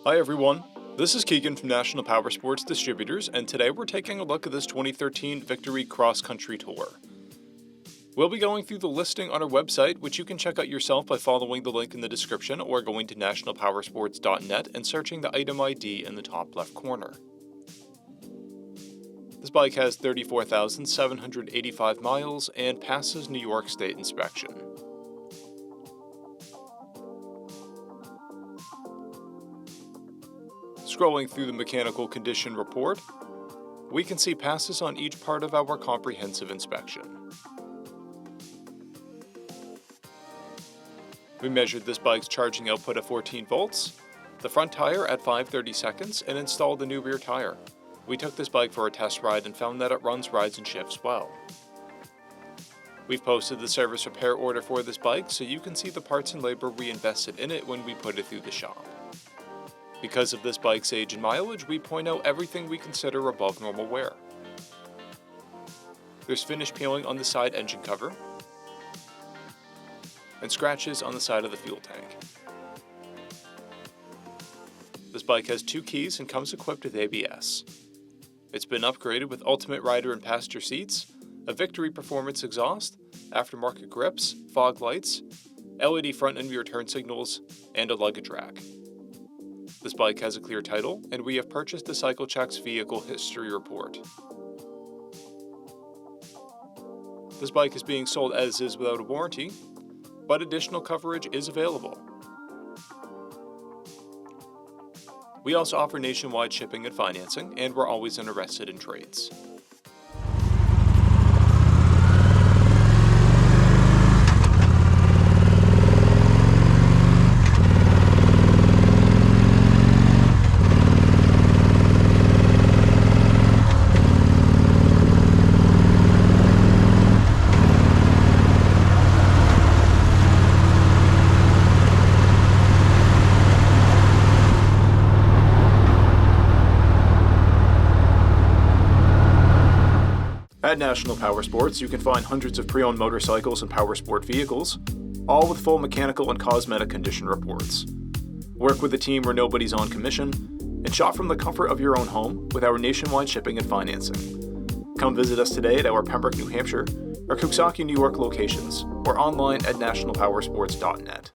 Hi everyone, this is Keegan from National Powersports Distributors, and today we're taking a look at this 2013 Victory Cross Country Tour. We'll be going through the listing on our website, which you can check out yourself by following the link in the description or going to nationalpowersports.net and searching the item ID in the top left corner. This bike has 34,785 miles and passes New York State inspection. Scrolling through the mechanical condition report, we can see passes on each part of our comprehensive inspection. We measured this bike's charging output at 14 volts, the front tire at 5/30 seconds, and installed the new rear tire. We took this bike for a test ride and found that it runs, rides, and shifts well. We've posted the service repair order for this bike so you can see the parts and labor we invested in it when we put it through the shop. Because of this bike's age and mileage, we point out everything we consider above normal wear. There's finish peeling on the side engine cover, and scratches on the side of the fuel tank. This bike has 2 keys and comes equipped with ABS. It's been upgraded with ultimate rider and passenger seats, a Victory Performance exhaust, aftermarket grips, fog lights, LED front and rear turn signals, and a luggage rack. This bike has a clear title, and we have purchased the CycleCheck's vehicle history report. This bike is being sold as is without a warranty, but additional coverage is available. We also offer nationwide shipping and financing, and we're always interested in trades. At National Powersports, you can find hundreds of pre-owned motorcycles and powersport vehicles, all with full mechanical and cosmetic condition reports. Work with a team where nobody's on commission, and shop from the comfort of your own home with our nationwide shipping and financing. Come visit us today at our Pembroke, New Hampshire, or Coxsackie, New York locations, or online at nationalpowersports.net.